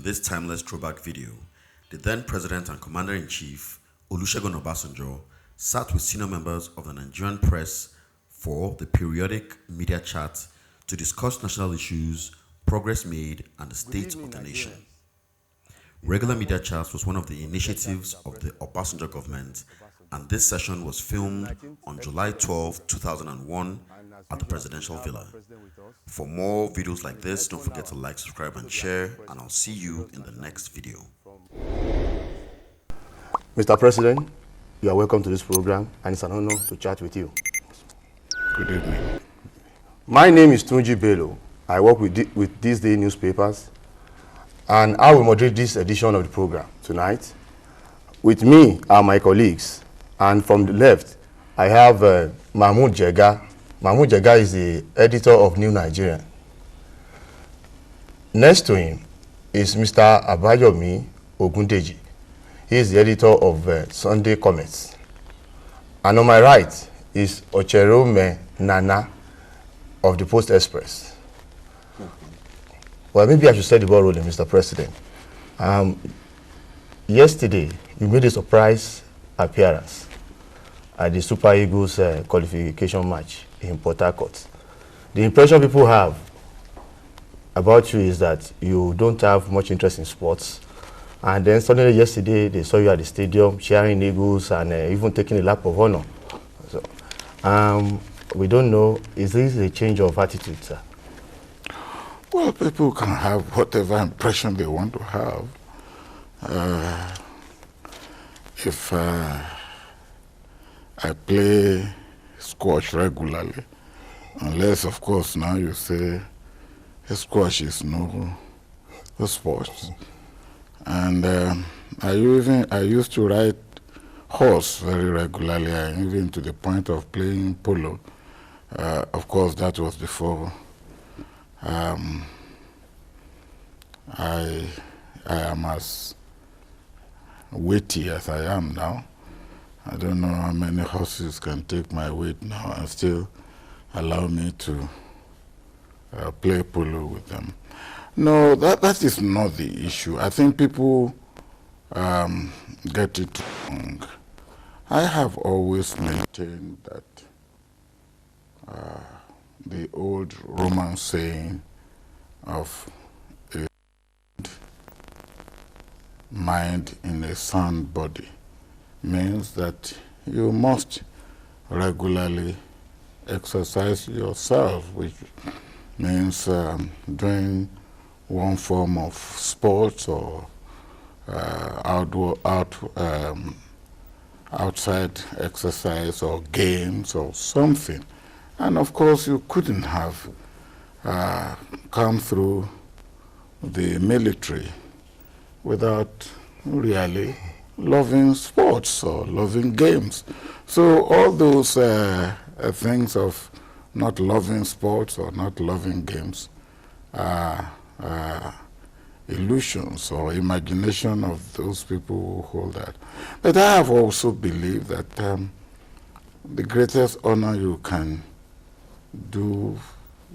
In this timeless throwback video, the then President and Commander-in-Chief, Olusegun Obasanjo, sat with senior members of the Nigerian press for the periodic media chat to discuss national issues, progress made, and the state of the nation. Regular media chats was one of the initiatives of the Obasanjo government, and this session was filmed on July 12, 2001 at the Presidential Villa. For more videos like this, don't forget to like, subscribe, and share, and I'll see you in the next video. Mr. President, you are welcome to this program, and it's an honor to chat with you. Good evening. My name is Tunji Bello. I work with These Day newspapers, and I will moderate this edition of the program tonight. With me are my colleagues, and from the left, I have Mahmoud Jega. Mahmoud Jega is the editor of New Nigerian. Next to him is Mr. Abayomi Ogundeji. He is the editor of Sunday Comments. And on my right is Ocherome Nana of the Post Express. Well, maybe I should set the ball rolling, Mr. President. Yesterday, you made a surprise appearance at the Super Eagles qualification match in Port Harcourt. The impression people have about you is that you don't have much interest in sports. And then suddenly yesterday, they saw you at the stadium cheering Eagles and even taking a lap of honor. So, we don't know, is this a change of attitude, sir? Well, people can have whatever impression they want to have. If I play squash regularly, unless, of course, now you say squash is no sport. And I used to ride horse very regularly, and even to the point of playing polo. Of course, that was before I am as weighty as I am now. I don't know how many horses can take my weight now and still allow me to play polo with them. No, that is not the issue. I think people get it wrong. I have always maintained that the old Roman saying of a mind in a sound body means that you must regularly exercise yourself, which means doing one form of sports or outside exercise or games or something. And of course, you couldn't have come through the military without really loving sports or loving games. So all those things of not loving sports or not loving games are illusions or imagination of those people who hold that. But I have also believed that the greatest honor you can do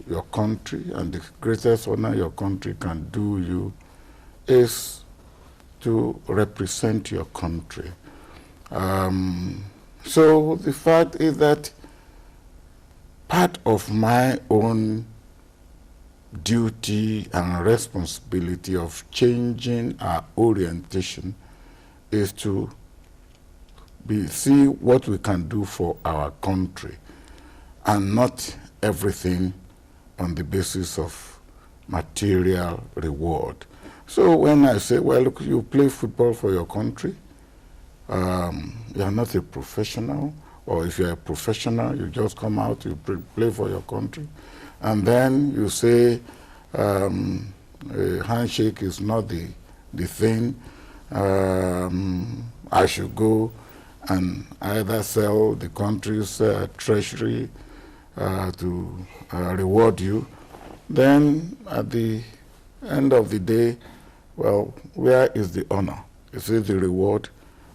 your country and the greatest honor your country can do you is to represent your country. So the fact is that part of my own duty and responsibility of changing our orientation is to see what we can do for our country and not everything on the basis of material reward. So when I say, well, look, you play football for your country, you are not a professional, or if you're a professional, you just come out, you play for your country, and then you say a handshake is not the thing, I should go and either sell the country's treasury to reward you, then at the end of the day, well, where is the honor? Is it the reward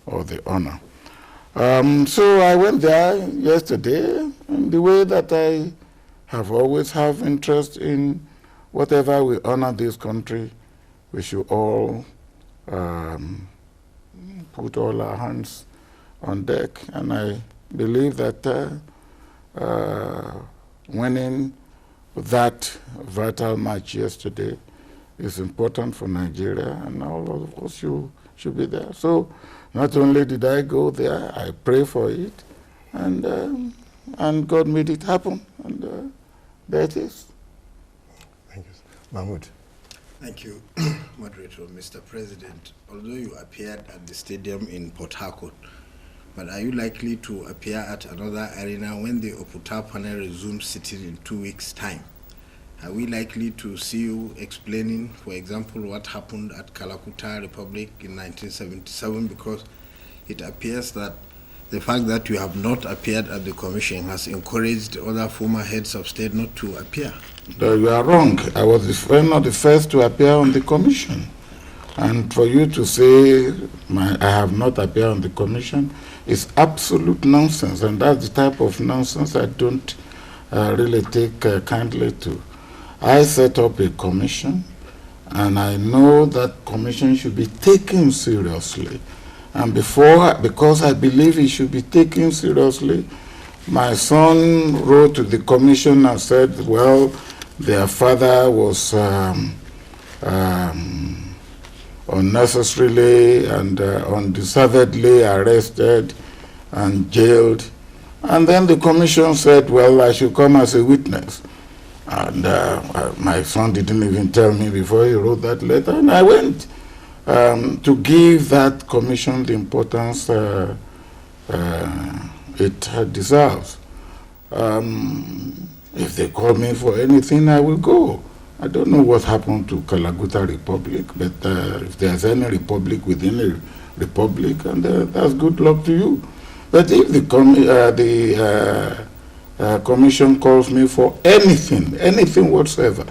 or the honor? So I went there yesterday in the way that I have always have interest in whatever will honor this country we should all put all our hands on deck. And I believe that winning that vital match yesterday is important for Nigeria, and all of us should be there. So not only did I go there, I pray for it, and God made it happen, and there it is. Thank you. Mahmoud. Thank you, Moderator. Mr. President, although you appeared at the stadium in Port Harcourt, but are you likely to appear at another arena when the Oputa panel resumes sitting in 2 weeks' time? Are we likely to see you explaining, for example, what happened at Kalakuta Republic in 1977? Because it appears that the fact that you have not appeared at the commission has encouraged other former heads of state not to appear. No, you are wrong. I was not the first to appear on the commission. And for you to say I have not appeared on the commission is absolute nonsense. And that's the type of nonsense I don't really take kindly to. I set up a commission, and I know that commission should be taken seriously. And because I believe it should be taken seriously, my son wrote to the commission and said, well, their father was unnecessarily and undeservedly arrested and jailed. And then the commission said, well, I should come as a witness. And my son didn't even tell me before he wrote that letter, and I went to give that commission the importance it deserves. If they call me for anything, I will go. I don't know what happened to Kalakuta Republic, but if there's any republic within a republic, and that's good luck to you. But if the commission calls me for anything whatsoever,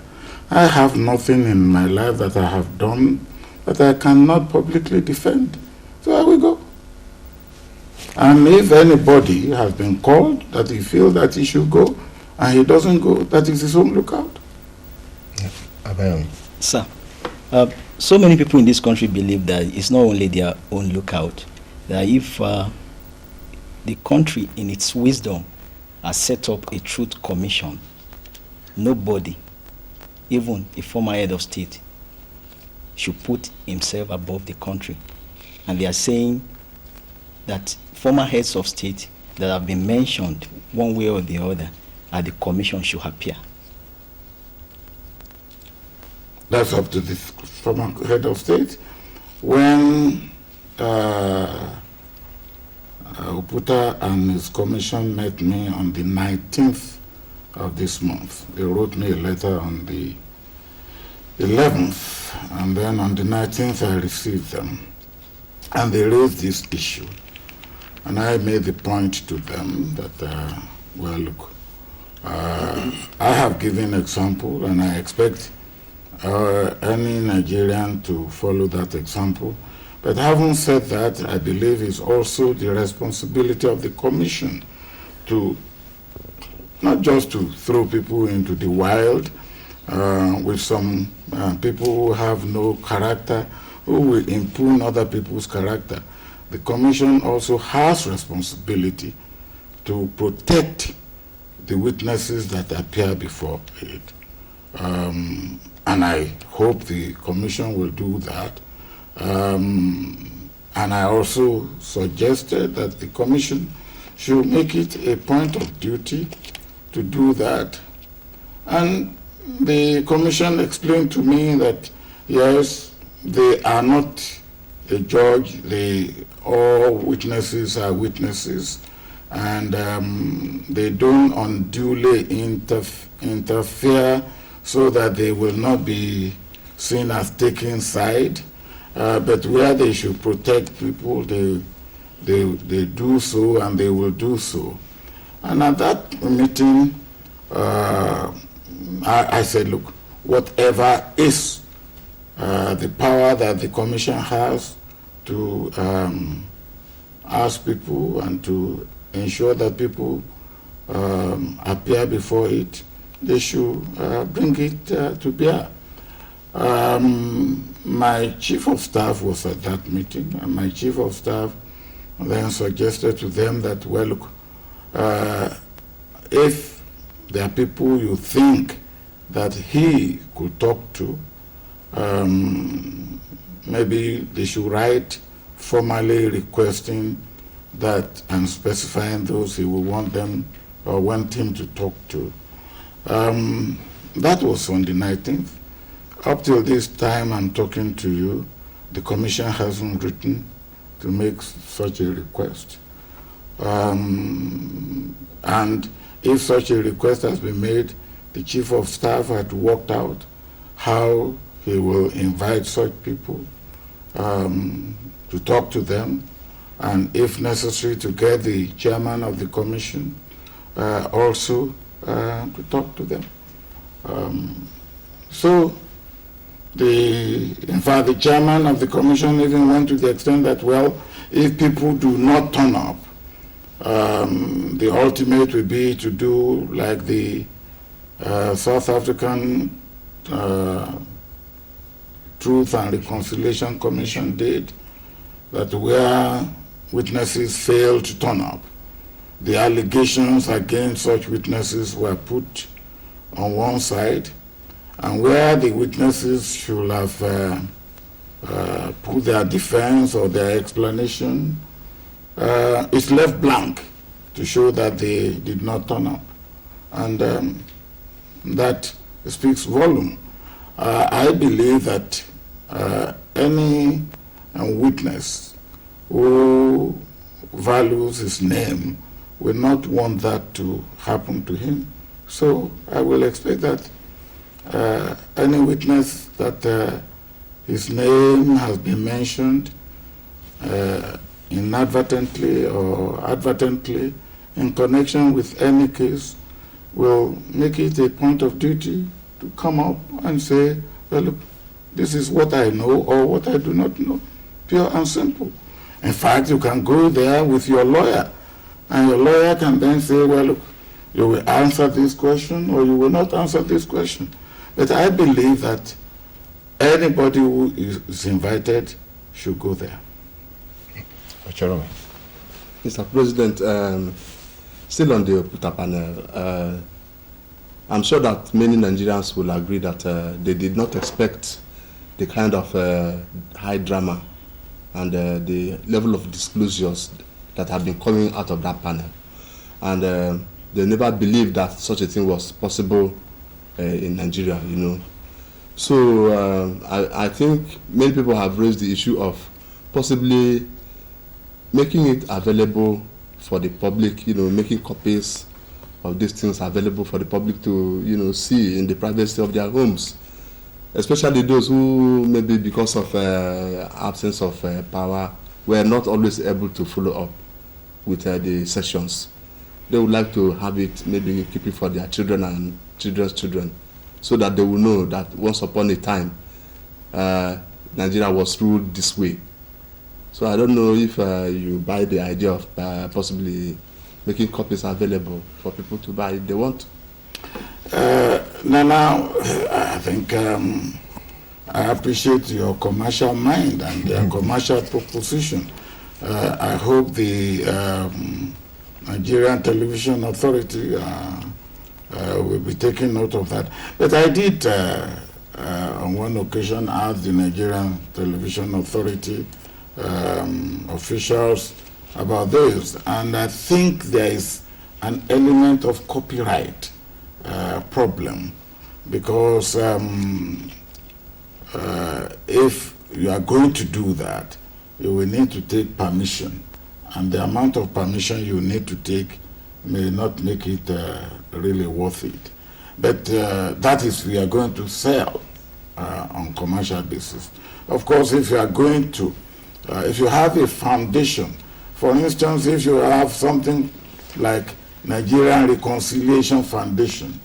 I have nothing in my life that I have done that I cannot publicly defend. So I will go. And if anybody has been called that he feels that he should go and he doesn't go, that is his own lookout. Abayomi. Sir, so many people in this country believe that it's not only their own lookout, that if the country in its wisdom has set up a truth commission, nobody, even a former head of state, should put himself above the country. And they are saying that former heads of state that have been mentioned one way or the other at the commission should appear. That's up to the former head of state. When Oputa and his commission met me on the 19th of this month, they wrote me a letter on the 11th, and then on the 19th I received them, and they raised this issue, and I made the point to them that well, look, I have given example, and I expect any Nigerian to follow that example. But having said that, I believe it's also the responsibility of the commission to not just to throw people into the wild with some people who have no character, who will impugn other people's character. The commission also has responsibility to protect the witnesses that appear before it. And I hope the commission will do that. And I also suggested that the commission should make it a point of duty to do that. And the commission explained to me that, yes, they are not a judge, all witnesses are witnesses, and they don't unduly interfere so that they will not be seen as taking side. But where they should protect people, they do so, and they will do so. And at that meeting, I said, look, whatever is the power that the commission has to ask people and to ensure that people appear before it, they should bring it to bear. my chief of staff was at that meeting, and my chief of staff then suggested to them that, well, look, if there are people you think that he could talk to, maybe they should write formally requesting that and specifying those he will want them or want him to talk to. That was on the 19th. Up till this time I'm talking to you, the commission hasn't written to make such a request. And if such a request has been made, the chief of staff had worked out how he will invite such people to talk to them, and if necessary to get the chairman of the commission also to talk to them. So in fact, the chairman of the commission even went to the extent that, well, if people do not turn up, the ultimate would be to do like the South African Truth and Reconciliation Commission did, that where witnesses failed to turn up, the allegations against such witnesses were put on one side, and where the witnesses should have put their defense or their explanation, it's left blank to show that they did not turn up. And that speaks volume. I believe that any witness who values his name will not want that to happen to him. So I will expect that any witness that his name has been mentioned inadvertently or advertently in connection with any case will make it a point of duty to come up and say, well, look, this is what I know or what I do not know. Pure and simple. In fact, you can go there with your lawyer, and your lawyer can then say, well, look, you will answer this question or you will not answer this question. But I believe that anybody who is invited should go there. Mr. President, still on the Oputa panel, I'm sure that many Nigerians will agree that they did not expect the kind of high drama and the level of disclosures that have been coming out of that panel. And they never believed that such a thing was possible in Nigeria, you know. So I think many people have raised the issue of possibly making it available for the public, you know, making copies of these things available for the public to, you know, see in the privacy of their homes, especially those who maybe because of absence of power were not always able to follow up with the sessions. They would like to have it, maybe keep it for their children and children's children, so that they will know that once upon a time Nigeria was ruled this way. So I don't know if you buy the idea of possibly making copies available for people to buy if they want. Now, I think I appreciate your commercial mind and your commercial proposition. I hope the Nigerian Television Authority will be taking note of that. But I did, on one occasion, ask the Nigerian Television Authority officials about this, and I think there is an element of copyright problem, because if you are going to do that, you will need to take permission, and the amount of permission you need to take may not make it really worth it. But that is, we are going to sell on commercial basis. Of course, if you are going to, if you have a foundation, for instance, if you have something like Nigerian Reconciliation Foundation,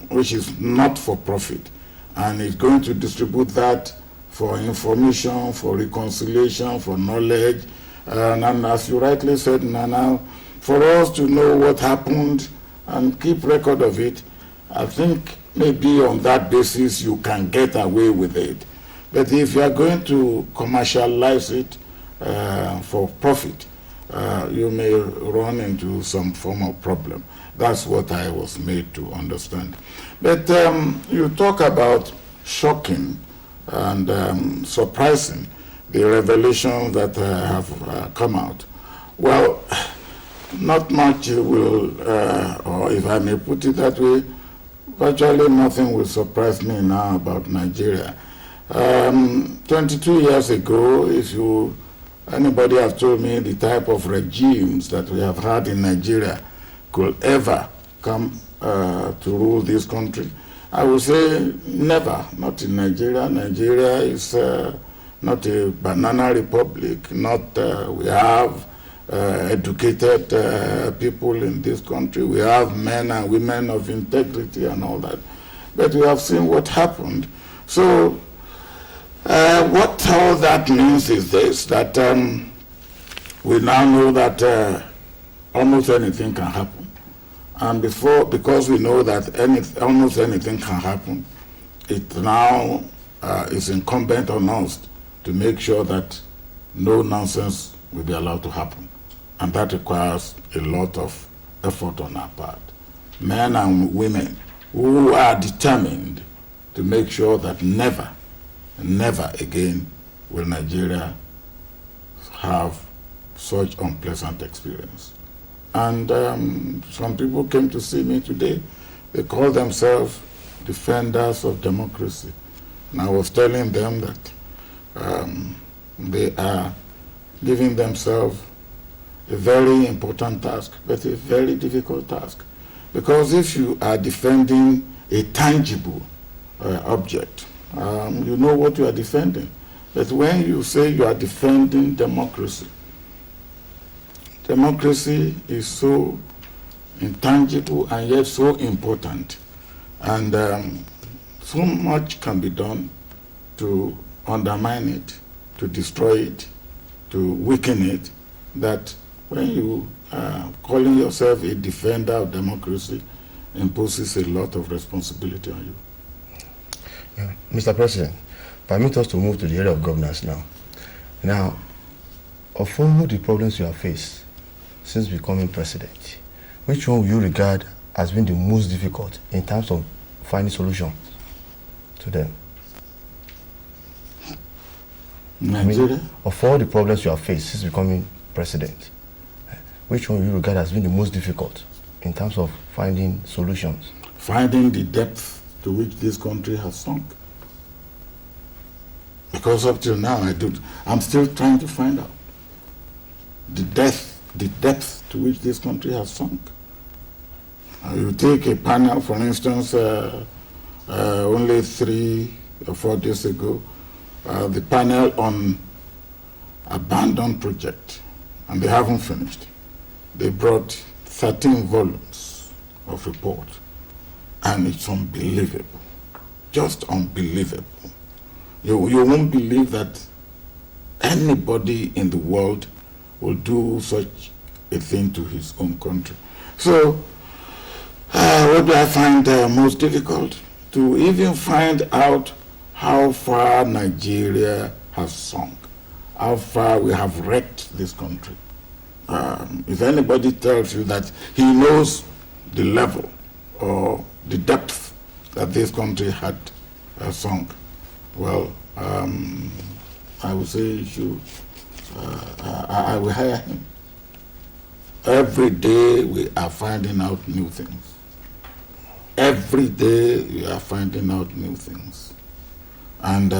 which is not for profit, and is going to distribute that for information, for reconciliation, for knowledge, and as you rightly said, Nana, for us to know what happened and keep record of it, I think maybe on that basis you can get away with it. But if you are going to commercialize it for profit, you may run into some form of problem. That's what I was made to understand. But you talk about shocking and surprising the revelations that have come out. Well, not much will, or if I may put it that way, virtually nothing will surprise me now about Nigeria. 22 years ago, if anybody have told me the type of regimes that we have had in Nigeria could ever come to rule this country, I would say never, not in Nigeria. Nigeria is not a banana republic, we have educated people in this country, we have men and women of integrity and all that. But we have seen what happened. So what all that means is this, that we now know that almost anything can happen. And because we know that almost anything can happen, it now is incumbent on us to make sure that no nonsense will be allowed to happen. And that requires a lot of effort on our part. Men and women who are determined to make sure that never again will Nigeria have such unpleasant experience. And some people came to see me today. They call themselves defenders of democracy. And I was telling them that they are giving themselves a very important task, but a very difficult task. Because if you are defending a tangible object, you know what you are defending. But when you say you are defending democracy, democracy is so intangible and yet so important. And so much can be done to undermine it, to destroy it, to weaken it, that when you calling yourself a defender of democracy imposes a lot of responsibility on you. Yeah. Mr. President, permit us to move to the area of governance now. Now, of all the problems you have faced since becoming president, which one will you regard as being the most difficult in terms of finding solutions to them? Nigeria? Of all the problems you have faced since becoming president, which one will you regard as being the most difficult in terms of finding solutions? Finding the depth to which this country has sunk. Because up till now, I'm still trying to find out the depth to which this country has sunk. You take a panel, for instance, only 3 or 4 days ago, the panel on abandoned project, and they haven't finished. They brought 13 volumes of report, and it's unbelievable, just unbelievable. You won't believe that anybody in the world will do such a thing to his own country. So, what do I find most difficult? To even find out how far Nigeria has sunk, how far we have wrecked this country. If anybody tells you that he knows the level or the depth that this country had sunk, well, I would say you should, I will hire him. Every day we are finding out new things. Every day we are finding out new things. And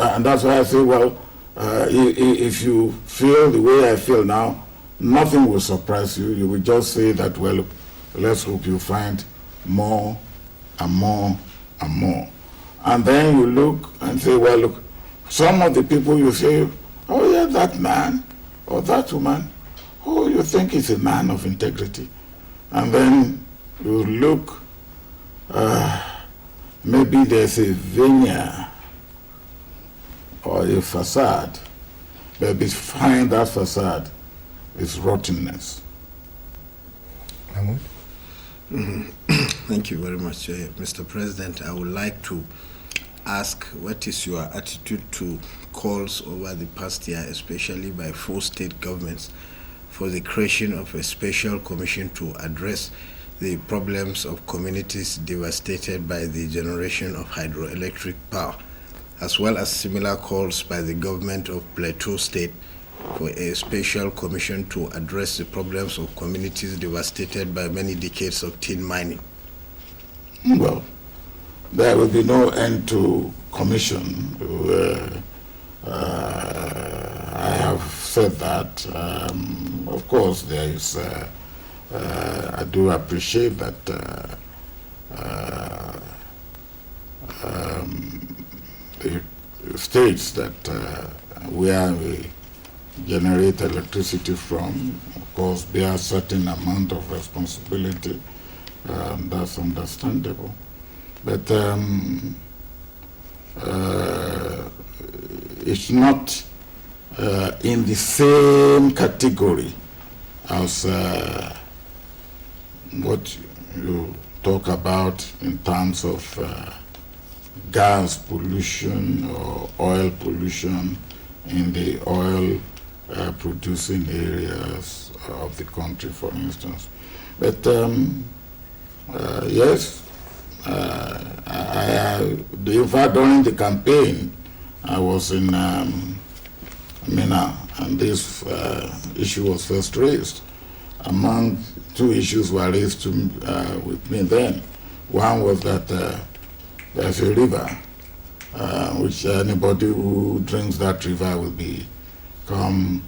and that's why I say, well, if you feel the way I feel now, nothing will surprise you. You will just say that, well, let's hope you find more and more and more. And then you look and say, well, look, some of the people you say, oh yeah, that man or that woman, oh, you think he's a man of integrity. And then you look, maybe there's a veneer or a facade, but behind that facade is rottenness. Thank you very much, Mr. President. I would like to ask, what is your attitude to calls over the past year, especially by 4 state governments, for the creation of a special commission to address the problems of communities devastated by the generation of hydroelectric power, as well as similar calls by the government of Plateau State for a special commission to address the problems of communities devastated by many decades of tin mining? Well, there will be no end to commission. I have said that. Of course, there is. I do appreciate that the states that where we generate electricity from, of course, bear a certain amount of responsibility. That's understandable. But it's not in the same category as what you talk about in terms of gas pollution or oil pollution in the oil producing areas of the country, for instance. But yes, in fact, during the campaign, I was in Mina, and this issue was first raised. Among 2 issues were raised with me then. One was that there's a river, which anybody who drinks that river will become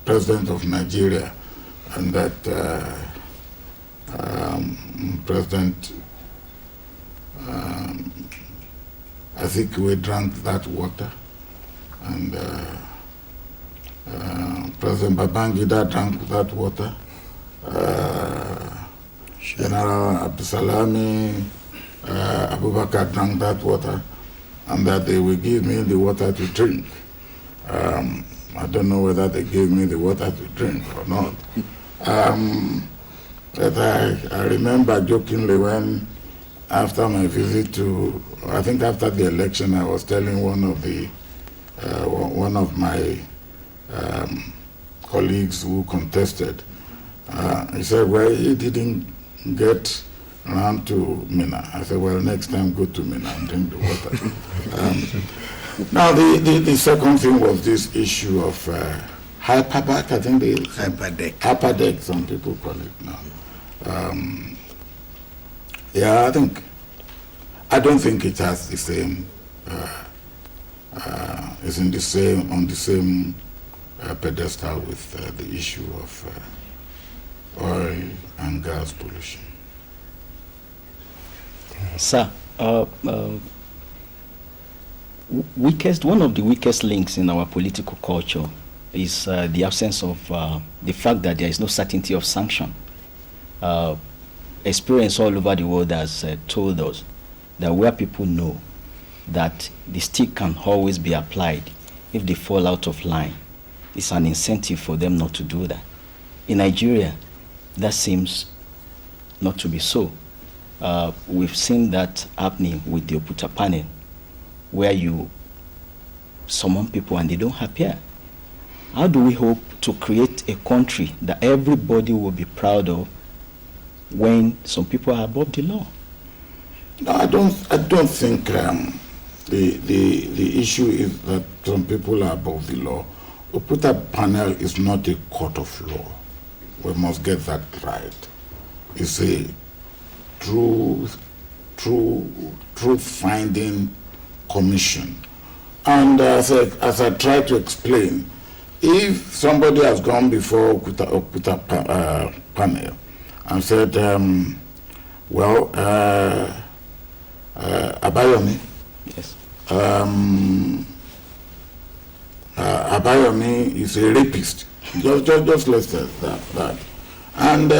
president of Nigeria, and that President, I think we drank that water, and President Babangida drank that water. General Abdusalami Abubakar drank that water, and that they will give me the water to drink. I don't know whether they gave me the water to drink or not. But I remember jokingly when, after my visit to, I think after the election, I was telling one of my colleagues who contested. He said, well, he didn't get around to Mina. I said, well, next time go to Mina and drink the water. Now, the second thing was this issue of hyperback, I think hyperdeck, some people call it now. Yeah, I don't think it has the same, is on the same pedestal with the issue of oil and gas pollution. Sir, one of the weakest links in our political culture is the absence of the fact that there is no certainty of sanction. Experience all over the world has told us that where people know that the stick can always be applied if they fall out of line, it's an incentive for them not to do that. In Nigeria, that seems not to be so. We've seen that happening with the Oputa panel, where you summon people and they don't appear. How do we hope to create a country that everybody will be proud of when some people are above the law? No, I don't think the issue is that some people are above the law. Oputa panel is not a court of law. We must get that right. It's a truth-finding commission. And as I try to explain, if somebody has gone before Oputa panel and said, Abayomi, yes, Abayomi is a rapist. Just let's say that. And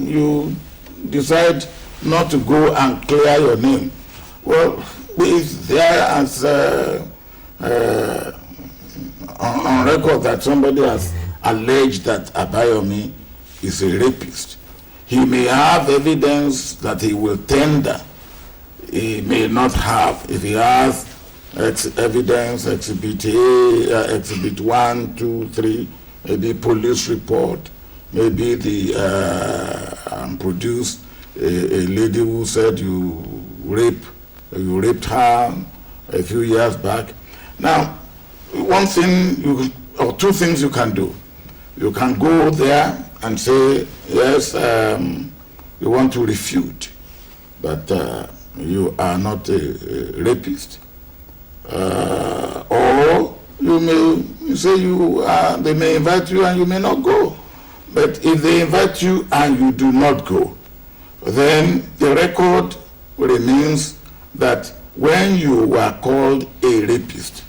you decide not to go and clear your name. Well, it's there as on record that somebody has alleged that Abayomi is a rapist. He may have evidence that he will tender. He may not have. If he has evidence, exhibit A, exhibit 1, 2, 3, maybe police report, maybe the produce a lady who said you raped her a few years back. Now, one thing or two things you can do. You can go there and say, yes, you want to refute that you are not a rapist. Or you may say they may invite you and you may not go. But if they invite you and you do not go, then the record remains that when you were called a rapist,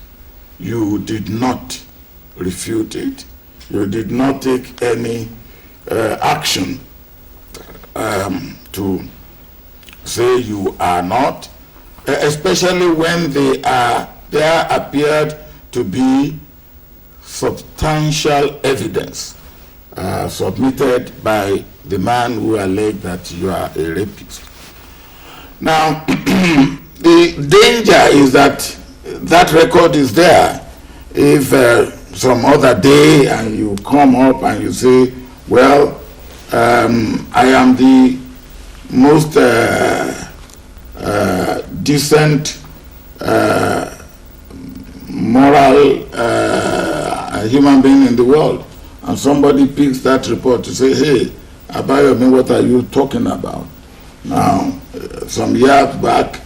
you did not refute it. You did not take any action to say you are not, especially when there appeared to be substantial evidence submitted by the man who alleged that you are a rapist. Now, the danger is that that record is there. If some other day and you come up and you say, well, I am the most decent, moral human being in the world, and somebody picks that report to say, hey, Abayomi, what are you talking about? Now, some years back,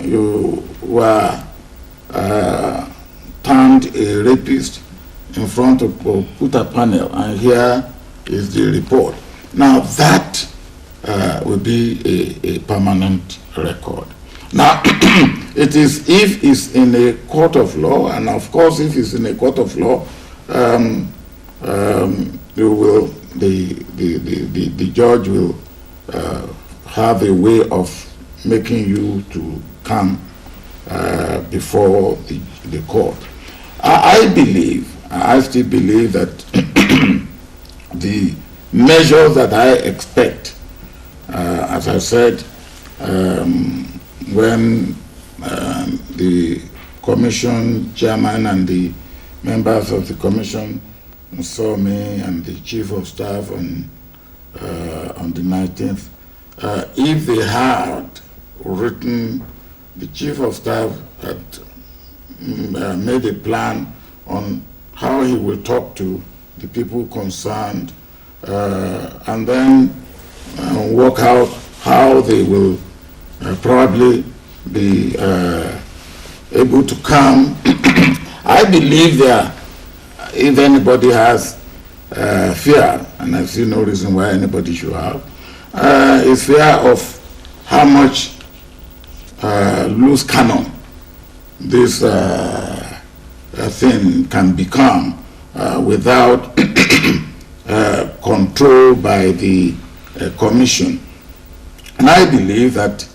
you were termed a rapist in front of put a panel, and here is the report. Now, that will be a permanent record. Now, it is if it's in a court of law, and of course, if it's in a court of law, the judge will have a way of making you to come before the court. I still believe that the measures that I expect, as I said, when the commission chairman and the members of the commission saw me and the chief of staff on the 19th, if they had written, the chief of staff had made a plan on how he will talk to the people concerned, and then work out how they will probably be able to come. I believe that if anybody has fear, and I see no reason why anybody should have, is fear of how much loose cannon this thing can become without control by the commission. And I believe that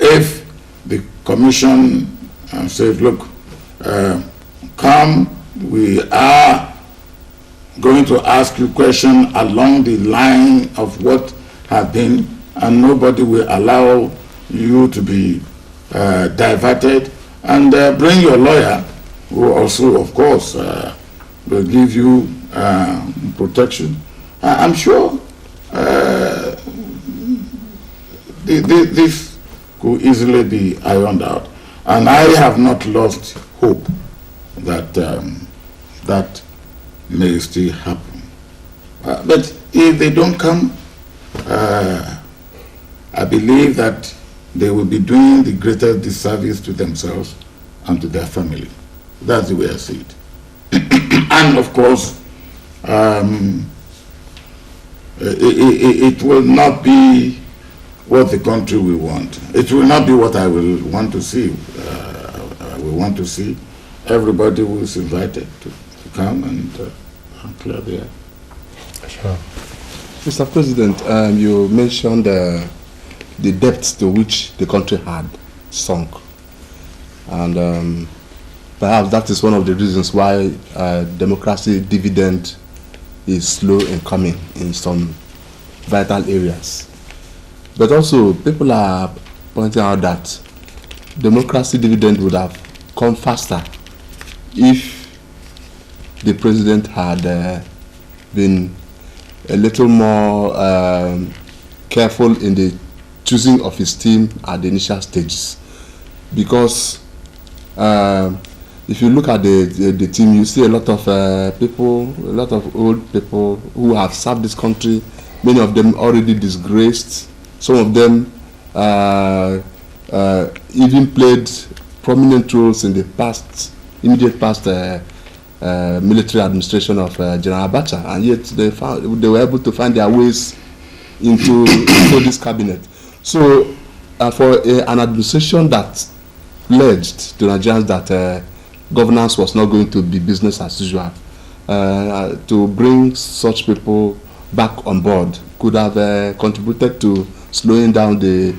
if the commission says, look, come, we are going to ask you questions along the line of what has been, and nobody will allow you to be diverted, and bring your lawyer, who also, of course, will give you protection. I'm sure this could easily be ironed out, and I have not lost hope that that may still happen. But if they don't come, I believe that they will be doing the greatest disservice to themselves and to their family. That's the way I see it. And of course, it will not be what the country will want. It will not be what I will want to see. I will want to see everybody who is invited to come and clear the air. Sure. Mr. President, you mentioned the depths to which the country had sunk. And perhaps that is one of the reasons why democracy dividend is slow in coming in some vital areas. But also, people are pointing out that democracy dividend would have come faster if the president had been a little more careful in the choosing of his team at the initial stages. Because if you look at the team, you see a lot of people, a lot of old people who have served this country, many of them already disgraced. Some of them even played prominent roles in the past, immediate past military administration of General Abacha, and yet they were able to find their ways into this cabinet. So for an administration that pledged to Nigerians that governance was not going to be business as usual, to bring such people back on board could have contributed to slowing down the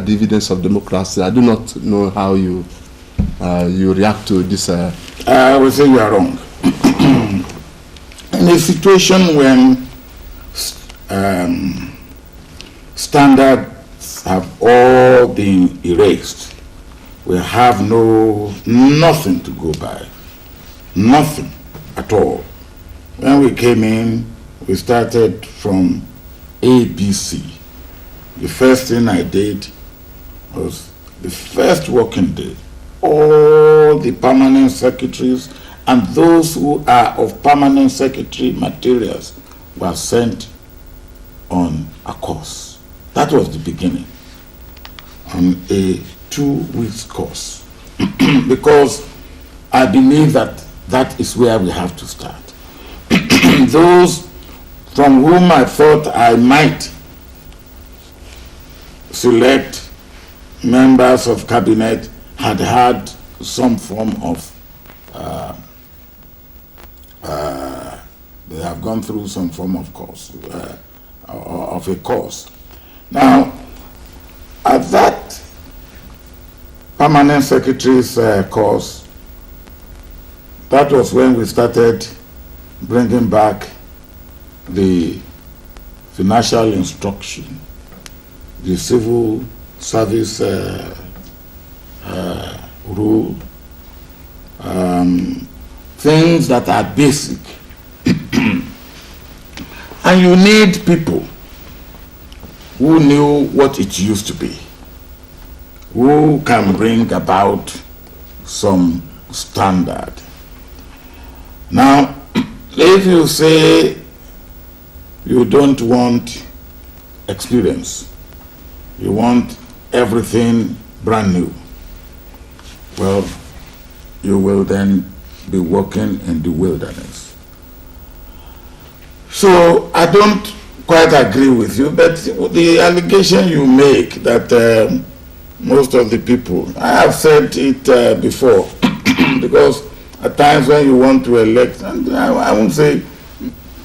dividends of democracy. I do not know how you react to this. I would say you are wrong. In a situation when standards have all been erased, we have nothing to go by, nothing at all. When we came in, we started from ABC. The first thing I did was the first working day, all the permanent secretaries and those who are of permanent secretary materials were sent on a course. That was the beginning, on a 2-week course. Because I believe that that is where we have to start. Those from whom I thought I might select members of cabinet had some form of they have gone through some form of course, of a course. Now, at that permanent secretary's course, that was when we started bringing back the financial instruction, the civil service rule, things that are basic. And you need people who knew what it used to be, who can bring about some standard. Now, if you say you don't want experience, you want everything brand new, well, you will then be walking in the wilderness. So I don't quite agree with you, but the allegation you make that most of the people, I have said it before, because at times when you want to elect, and I won't say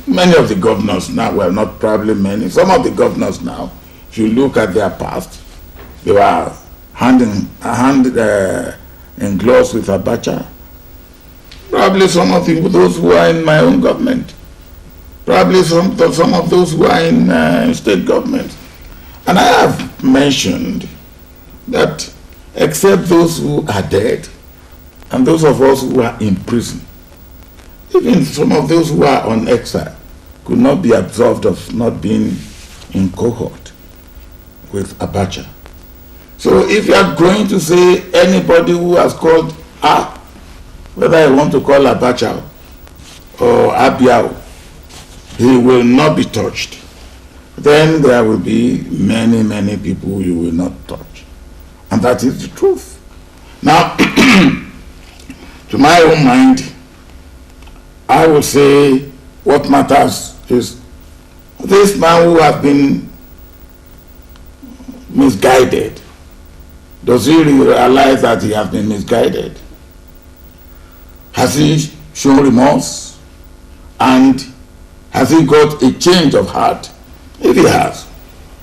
many of the governors now, well, not probably many, some of the governors now, if you look at their past, they were hand in gloves with Abacha. Probably some of those who are in my own government. Probably some of those who are in state government. And I have mentioned that except those who are dead and those of us who are in prison, even some of those who are on exile could not be absolved of not being in cohort with Abacha. So if you are going to say anybody who has called whether I want to call Abacha or Abiao, he will not be touched, then there will be many, many people you will not touch. And that is the truth. Now, to my own mind, I will say what matters is this man who has been misguided, does he realize that he has been misguided? Has he shown remorse? And has he got a change of heart? If he has,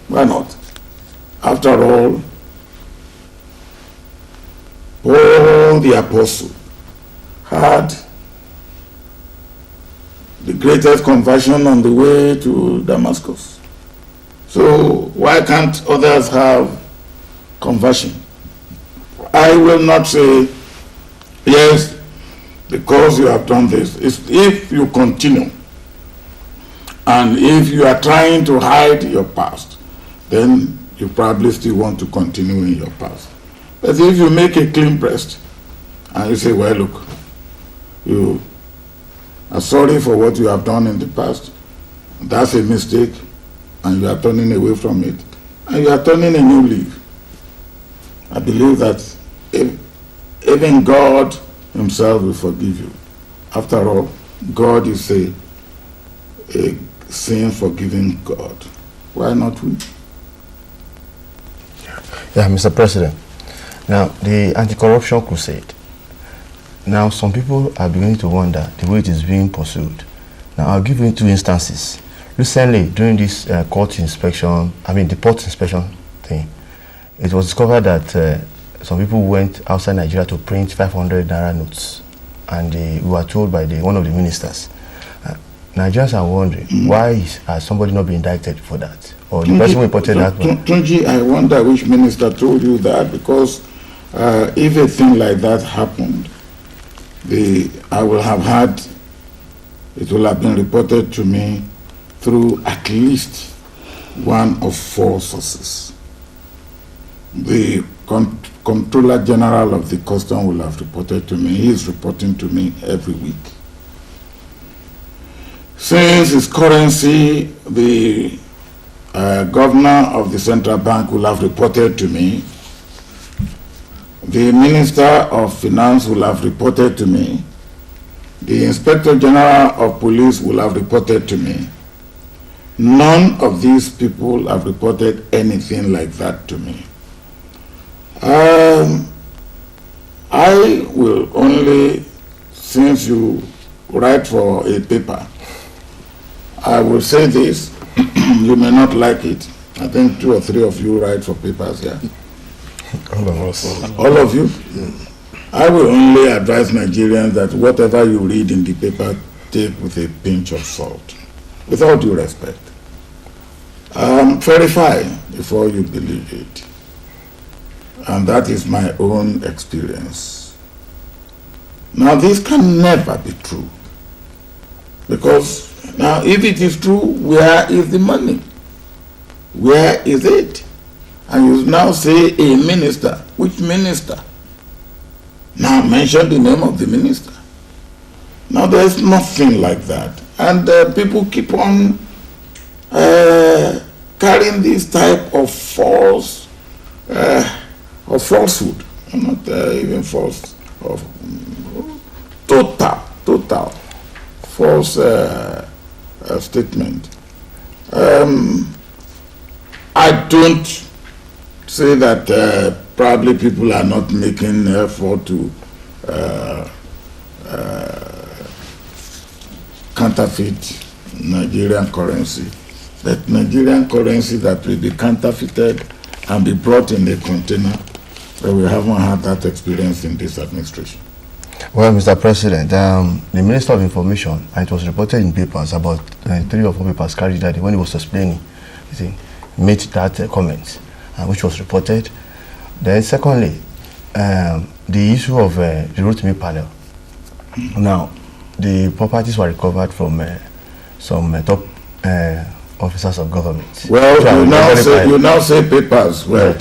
why not? After all, Paul the Apostle had the greatest conversion on the way to Damascus. So why can't others have conversion? I will not say, yes, because you have done this. It's if you continue, and if you are trying to hide your past, then you probably still want to continue in your past. But if you make a clean breast, and you say, well, look, you are sorry for what you have done in the past, that's a mistake, and you are turning away from it, and you are turning a new leaf. I believe that even God himself will forgive you. After all, God is a sin-forgiving God. Why not we? Yeah, Mr. President. Now, the anti-corruption crusade. Now, some people are beginning to wonder the way it is being pursued. Now, I'll give you 2 instances. Recently, during this court inspection, the port inspection thing, it was discovered that some people went outside Nigeria to print 500 naira notes, and we were told by one of the ministers. Nigerians are wondering, why has somebody not been indicted for that? Or the person who reported that one? Tunji, I wonder which minister told you that, because if a thing like that happened, I will have had, it will have been reported to me through at least one of 4 sources. The Comptroller General of the Custom will have reported to me. He is reporting to me every week. Since his currency, the Governor of the Central Bank will have reported to me. The Minister of Finance will have reported to me. The Inspector General of Police will have reported to me. None of these people have reported anything like that to me. I will only, since you write for a paper, I will say this. You may not like it. I think 2 or 3 of you write for papers here. All of us. All of you? I will only advise Nigerians that whatever you read in the paper, take with a pinch of salt, with all due respect. Verify before you believe it. And that is my own experience. Now, this can never be true. Because now, if it is true, where is the money? Where is it? And you now say a minister. Which minister? Now mention the name of the minister. Now there's nothing like that. And people keep on carrying this type of false, of falsehood. Not even false, of total false statement. I don't say that probably people are not making effort to counterfeit Nigerian currency. That Nigerian currency that will be counterfeited and be brought in a container, but we haven't had that experience in this administration. Well, Mr. President, the Minister of Information, and it was reported in papers, about 3 or 4 papers carried that when he was explaining, he made that comment, which was reported. Then secondly, the issue of the Rotimi panel. Now, the properties were recovered from some top officers of government. Well, you now say papers. Well,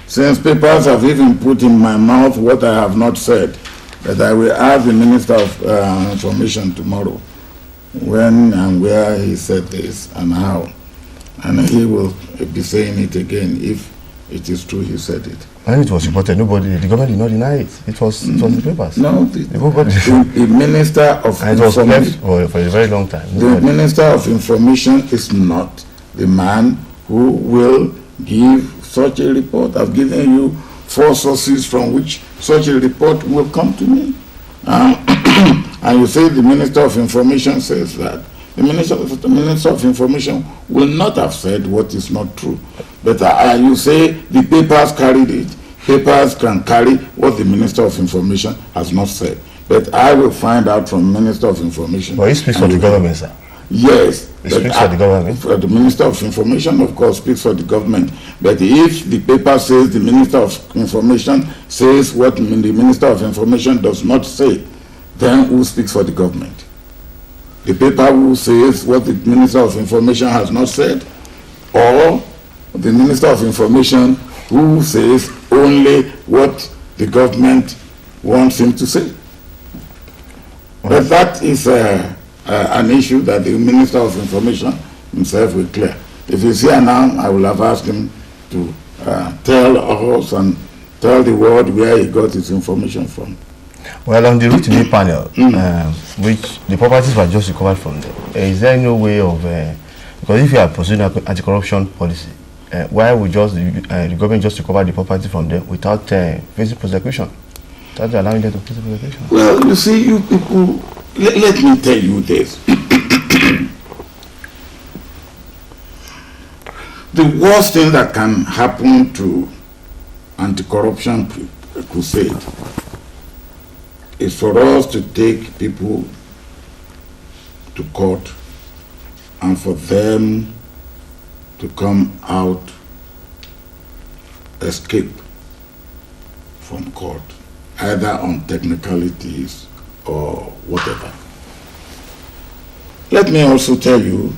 since papers have even put in my mouth what I have not said, that I will ask the Minister of Information tomorrow when and where he said this and how. And he will be saying it again if it is true he said it. When it was reported, the government did not deny it. It was in the papers. No, the Minister of and it was left for a very long time. The Minister of Information is not the man who will give such a report. I've given you 4 sources from which such a report will come to me. And you say the Minister of Information says that. The Minister of Information will not have said what is not true. But you say the papers carried it. Papers can carry what the Minister of Information has not said. But I will find out from Minister of Information. But he speaks for the government, sir. Yes. He speaks for the government. For the Minister of Information, of course, speaks for the government. But if the paper says the Minister of Information says what the Minister of Information does not say, then who speaks for the government? The paper who says what the Minister of Information has not said, or the Minister of Information who says only what the government wants him to say? But that is an issue that the Minister of Information himself will clear. If he's here now, I will have asked him to tell us and tell the world where he got his information from. Well, on the route to the panel, which the properties were just recovered from them, is there no way of, because if you are pursuing anti-corruption policy, why would just the government just recover the property from them without facing prosecution? Without allowing them to face prosecution? Well, you see, you people, let me tell you this. The worst thing that can happen to anti-corruption crusade is for us to take people to court and for them to come out, escape from court, either on technicalities or whatever. Let me also tell you,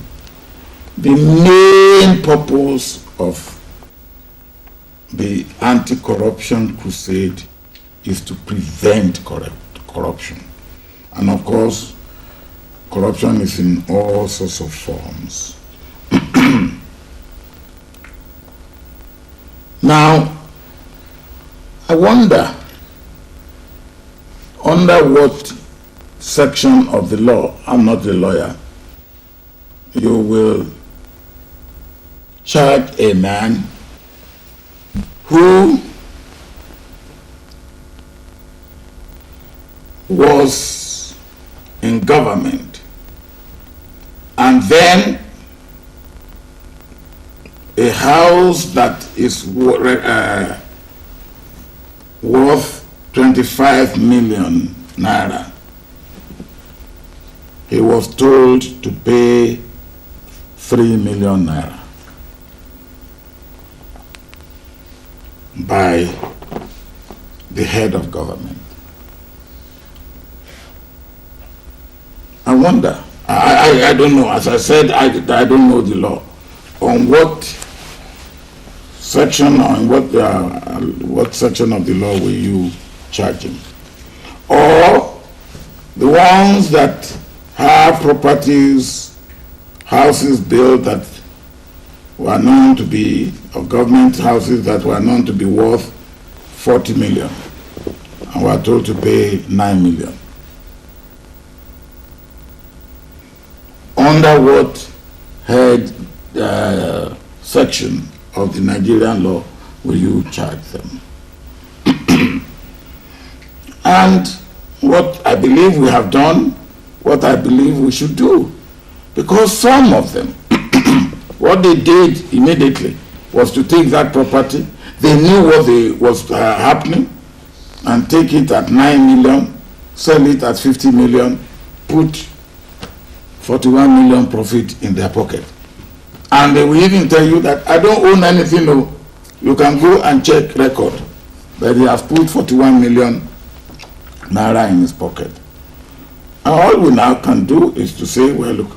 the main purpose of the anti-corruption crusade is to prevent corruption. And of course, corruption is in all sorts of forms. Now, I wonder, under what section of the law, I'm not a lawyer, you will charge a man who was in government and then a house that is worth 25 million naira, he was told to pay 3 million naira by the head of government. I wonder, I don't know, as I said, I don't know the law. On what section, on what section of the law will you charge him? Or the ones that have properties, houses built that were known to be, of government houses that were known to be worth 40 million and were told to pay 9 million. Under what head section of the Nigerian law will you charge them? And what I believe we have done, what I believe we should do, because some of them, what they did immediately was to take that property. They knew what was happening and take it at 9 million, sell it at 50 million, put 41 million profit in their pocket. And they will even tell you that I don't own anything, no. You can go and check record. But they have put 41 million naira in his pocket. And all we now can do is to say, well, look,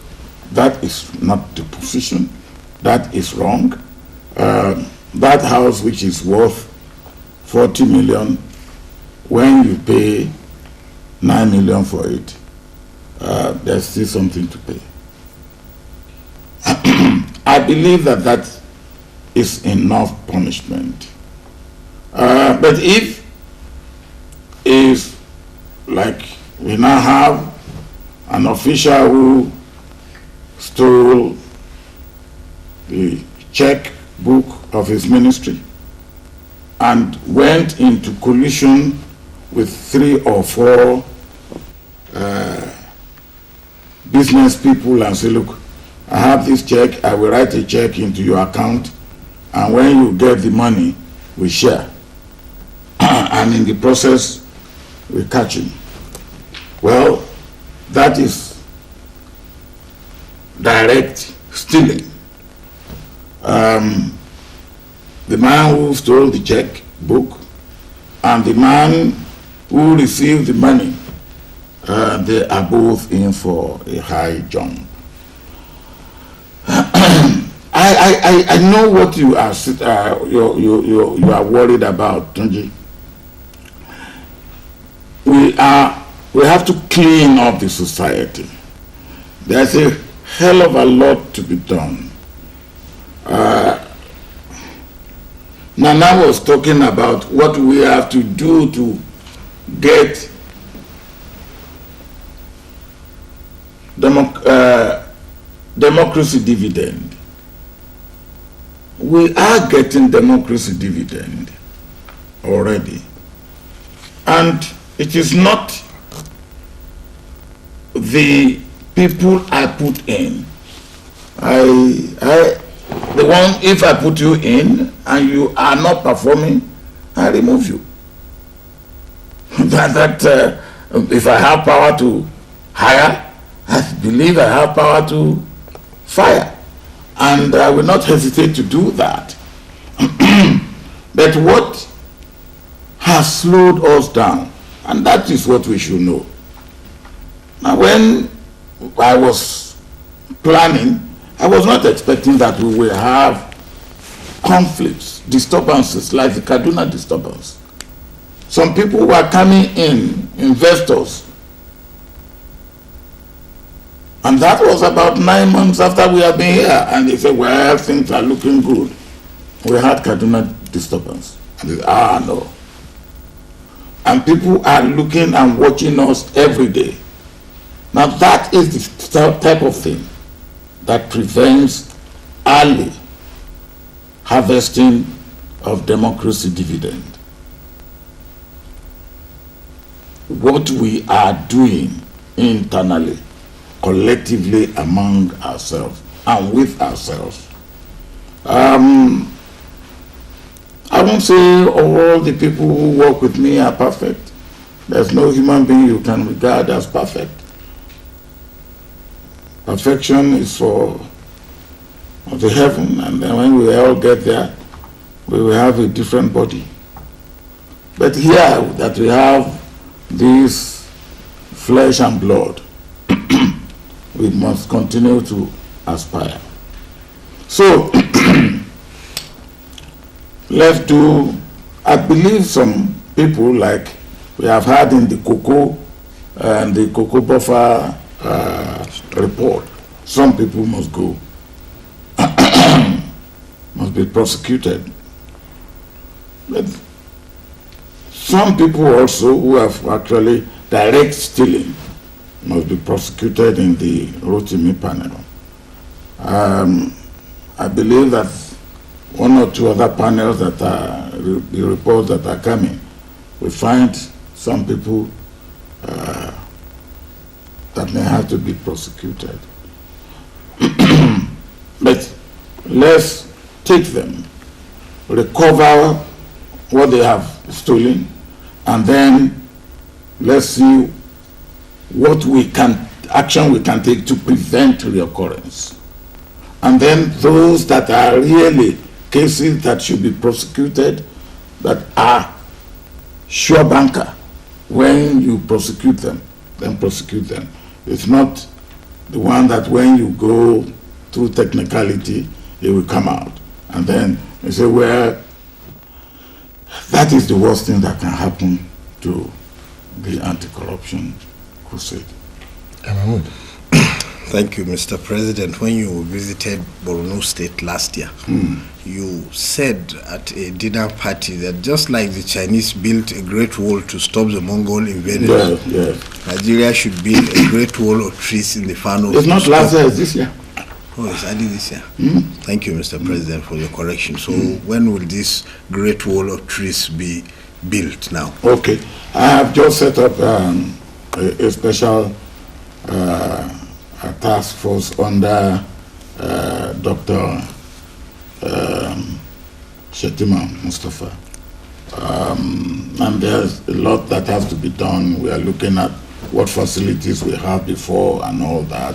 that is not the position. That is wrong. That house which is worth 40 million, when you pay 9 million for it, there's still something to pay. I believe that that is enough punishment. But if is like we now have an official who stole the checkbook of his ministry and went into collusion with 3 or 4 business people and say, look, I have this check, I will write a check into your account, and when you get the money, we share. And in the process, we catch him. Well, that is direct stealing. The man who stole the checkbook and the man who received the money, they are both in for a high jump. I know what you are you are worried about, Tunji. We have to clean up the society. There's a hell of a lot to be done. Nana was talking about what we have to do to get democracy dividend. We are getting democracy dividend already. And it is not the people I put in. The one, if I put you in and you are not performing, I remove you. If I have power to hire, I believe I have power to fire. And I will not hesitate to do that. But what has slowed us down, and that is what we should know. Now, when I was planning, I was not expecting that we will have conflicts, disturbances like the Kaduna disturbance. Some people were coming in, investors, and that was about 9 months after we have been here, and they said, well, things are looking good. We had Kaduna disturbance, and they said, no. And people are looking and watching us every day. Now that is the type of thing that prevents early harvesting of democracy dividend. What we are doing internally, collectively among ourselves and with ourselves. I won't say all the people who work with me are perfect. There's no human being you can regard as perfect. Perfection is for the heaven, and then when we all get there, we will have a different body. But here that we have this flesh and blood, we must continue to aspire. So let's do, I believe some people, like we have had in the cocoa and the cocoa buffer report, some people must go, must be prosecuted. But some people also who have actually direct stealing must be prosecuted in the Rotimi panel. I believe that one or two other panels that are, the reports that are coming, we find some people that may have to be prosecuted. But let's take them, recover what they have stolen, and then let's see what action we can take to prevent reoccurrence. And then those that are really cases that should be prosecuted, that are sure banker, when you prosecute them, then prosecute them. It's not the one that when you go through technicality, it will come out. And then you say, well, that is the worst thing that can happen to the anti-corruption crusade. Mahmoud. Thank you, Mr. President. When you visited Borno State last year, you said at a dinner party that just like the Chinese built a great wall to stop the Mongol invaders, Nigeria should build a great wall of trees in the Fano. It's not last year, it's this year. Oh, it's only this year. Thank you, Mr. President, for your correction. So when will this great wall of trees be built now? Okay. I have just set up a special task force under Dr. Shetima Mustafa. And there's a lot that has to be done. We are looking at what facilities we have before and all that.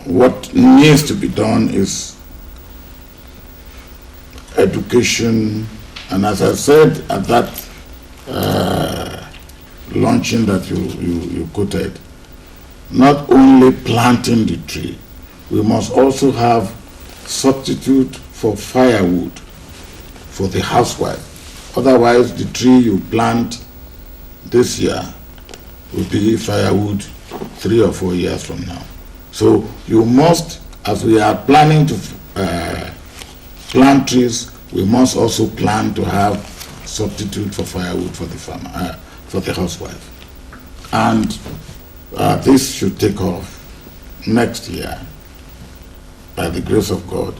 What needs to be done is education, and as I said at that launching that you quoted, not only planting the tree, we must also have substitute for firewood for the housewife. Otherwise, the tree you plant this year will be firewood 3 or 4 years from now. So you must, as we are planning to plant trees, we must also plan to have substitute for firewood for the farmer, for the housewife. And this should take off next year by the grace of God.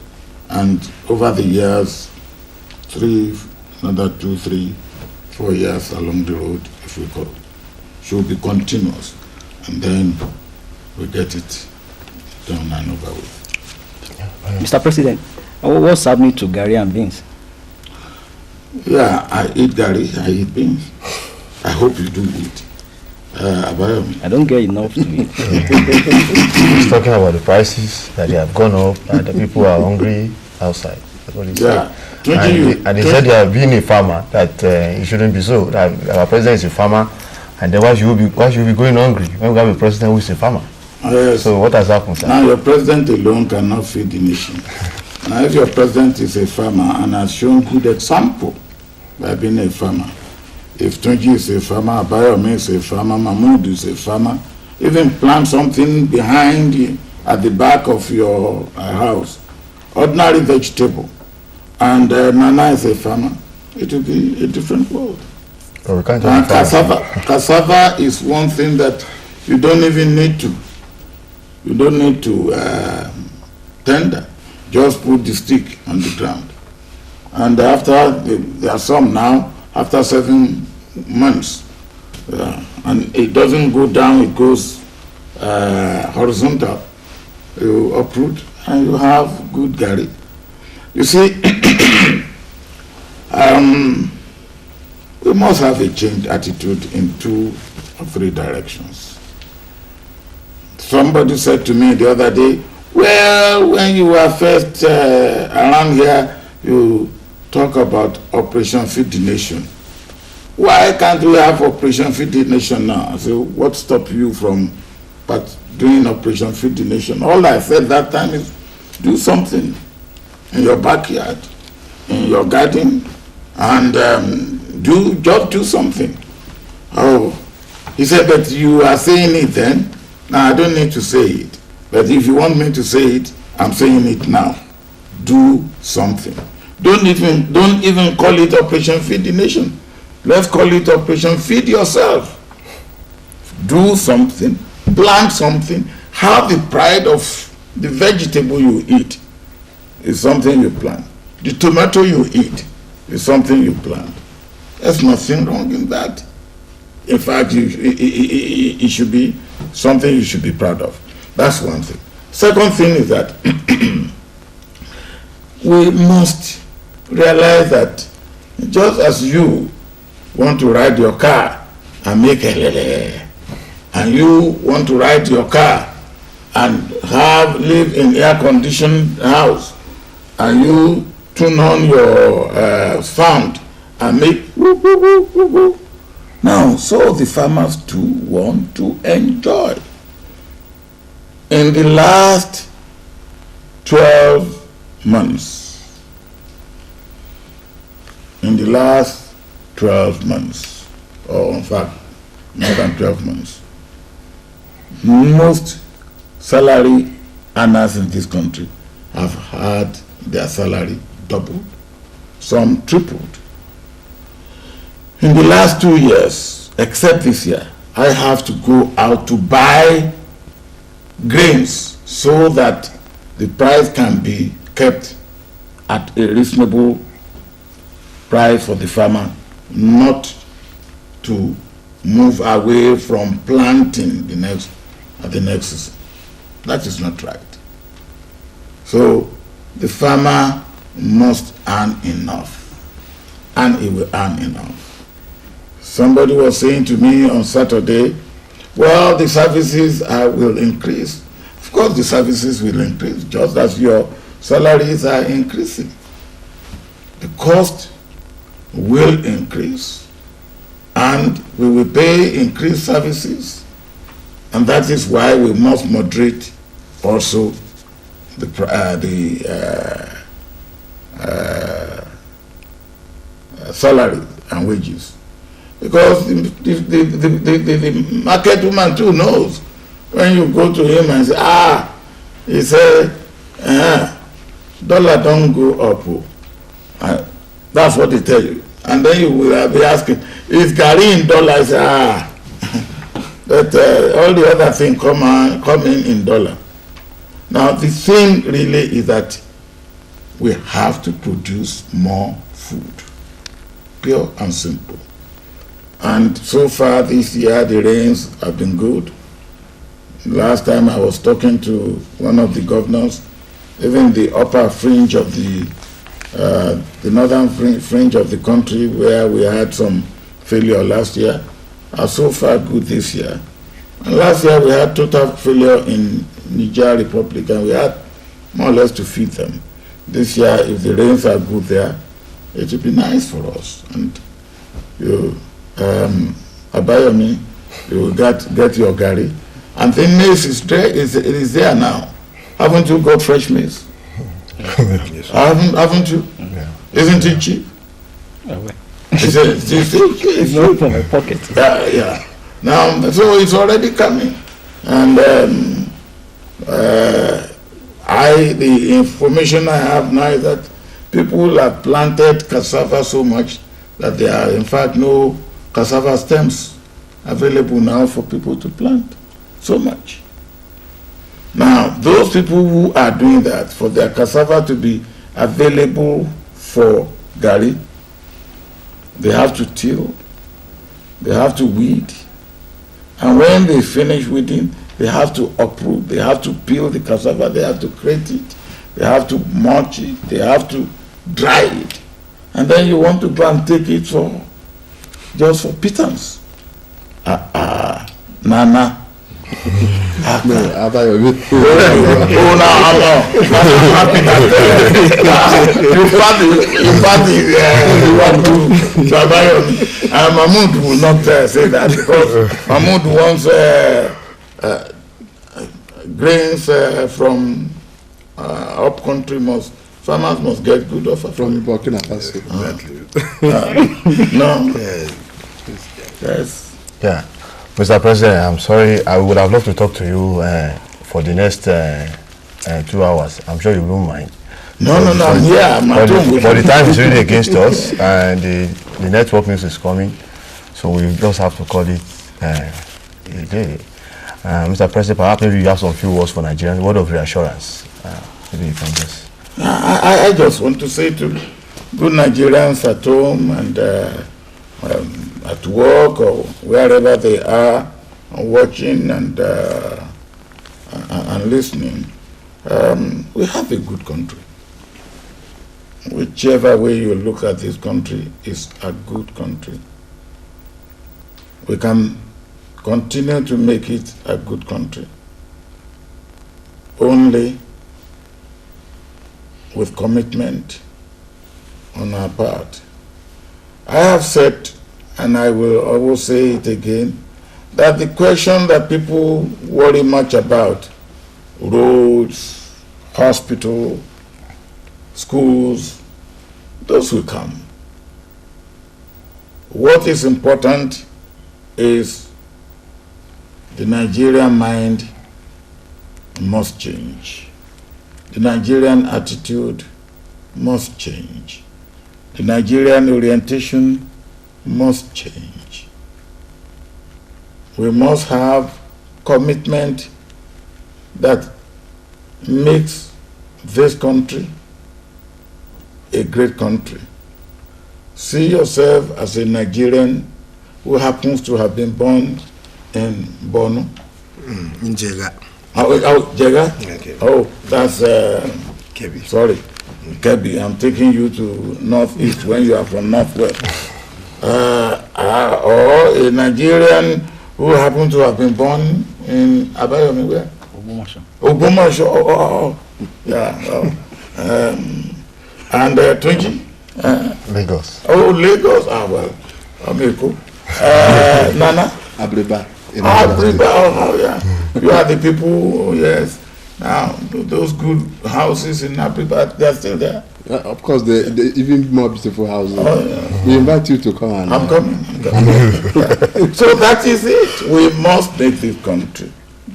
And over the years, another 2, 3, 4 years along the road, if we go, should be continuous. And then we get it done and over with. Mr. President, what's happening to Gary and beans? Yeah, I eat Gary, I eat beans. I hope you do eat. I don't get enough to eat. He's talking about the prices, that they have gone up, and the people are hungry outside. That's what he said. And he said, yeah, being a farmer, that it shouldn't be so. That our president is a farmer, and then why should we be going hungry when we have a president who is a farmer? Yes. So what has happened, sir? Now your president alone cannot feed the nation. Now if your president is a farmer and has shown good example by being a farmer, if Tunji is a farmer, Abayomi is a farmer, Mahmoud is a farmer, even plant something behind you, at the back of your house, ordinary vegetable, and Nana is a farmer, it will be a different world. Oh, and cassava is one thing that you don't even need to. You don't need to tender. Just put the stick on the ground. And after, there are some now, after 7 months, and it doesn't go down, it goes horizontal. You uproot and you have good Gary. You see, we must have a changed attitude in 2 or 3 directions. Somebody said to me the other day, well, when you were first around here, you talk about Operation Feed the Nation. Why can't we have Operation Feed the Nation now? I said, what stopped you from doing Operation Feed the Nation? All I said that time is do something in your backyard, in your garden, and just do something. Oh, he said, but you are saying it then? Now, I don't need to say it. But if you want me to say it, I'm saying it now. Do something. Don't even call it Operation Feed the Nation. Let's call it Operation Feed Yourself. Do something, plant something, have the pride of the vegetable you eat is something you plant. The tomato you eat is something you plant. There's nothing wrong in that. In fact, it should be something you should be proud of. That's one thing. Second thing is that we must realize that just as you want to ride your car and make a and you want to ride your car and live in air-conditioned house, and you tune on your sound and make woo, woo, woo, woo, woo. Now, so the farmers too want to enjoy. In the last 12 months, or in fact, more than 12 months, most salary earners in this country have had their salary doubled, some tripled. In the last 2 years, except this year, I have to go out to buy grains so that the price can be kept at a reasonable price for the farmer, not to move away from planting the next season. That is not right. So the farmer must earn enough, and he will earn enough. Somebody was saying to me on Saturday, well, the services will increase. Of course, the services will increase, just as your salaries are increasing. The cost will increase, and we will pay increased services, and that is why we must moderate also the salary and wages, because the market woman too knows. When you go to him and say, he said, dollar don't go up. That's what they tell you. And then you will be asking, is Gary in dollars? But all the other things come in dollar. Now the thing really is that we have to produce more food, pure and simple. And so far this year the rains have been good. Last time I was talking to one of the governors, even the upper fringe of the northern fringe of the country, where we had some failure last year, are so far good this year. And last year we had total failure in Niger Republic, and we had more or less to feed them. This year, if the rains are good there, it will be nice for us. And you, Abayomi, you will get your Gary. And the maize is there now. Haven't you got fresh maize? Yes, Haven't you? Yeah. Isn't it cheap? It's not from my pocket. Yeah. Now, so it's already coming. And the information I have now is that people have planted cassava so much that there are in fact no cassava stems available now for people to plant. So much. Now, those people who are doing that, for their cassava to be available for Gari, they have to till, they have to weed, and when they finish weeding, they have to uproot, they have to peel the cassava, they have to crate it, they have to mulch it, they have to dry it, and then you want to go and take it just for pittance. Nana. No, Abayomi. I'm happy that you want to Abayomi. Mahmoud will not say that, because Mahmoud wants grains from up country. Farmers must get good offer From Burkina Faso. Exactly. No. Yes. Yeah. Mr. President, I'm sorry, I would have loved to talk to you for the next 2 hours. I'm sure you won't mind. No, I'm here. But the time is really against us, and the network news is coming, so we just have to call it a day. Mr. President, perhaps maybe you have some few words for Nigerians, word of reassurance. Maybe you can just... I just want to say to good Nigerians at home and at work or wherever they are, watching and listening, we have a good country. Whichever way you look at this country is a good country. We can continue to make it a good country only with commitment on our part. I have said, and I will always say it again, that the question that people worry much about, roads, hospital, schools, those will come. What is important is the Nigerian mind must change. The Nigerian attitude must change. The Nigerian orientation must change. We must have commitment that makes this country a great country. See yourself as a Nigerian who happens to have been born in Bono. In Jega. Jega? Okay. Oh, that's Kebbi. Sorry, Kebbi. I'm taking you to northeast when you are from northwest. or a Nigerian who happened to have been born in Abayomi, where? Ogbomoso. Yeah. And Tunji? Lagos. Oh, Lagos. Well, Ameko. Nana? Abriba. Oh, yeah. You are the people, yes. Now, those good houses in Abriba, they're still there. Of course, the even more beautiful houses. Oh, yeah. We invite you to come and... I'm coming. So that is it. We must make this country.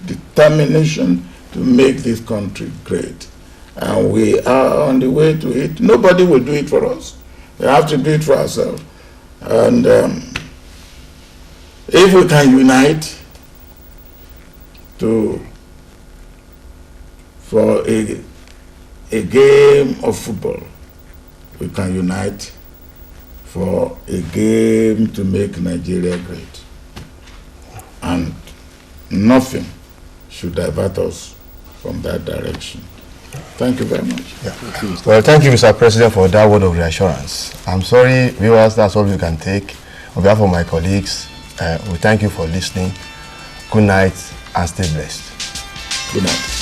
Determination to make this country great. And we are on the way to it. Nobody will do it for us. We have to do it for ourselves. And if we can unite for a game of football, we can unite for a game to make Nigeria great. And nothing should divert us from that direction. Thank you very much. Yeah. Well, thank you, Mr. President, for that word of reassurance. I'm sorry, viewers, that's all we can take. On behalf of my colleagues, we thank you for listening. Good night and stay blessed. Good night.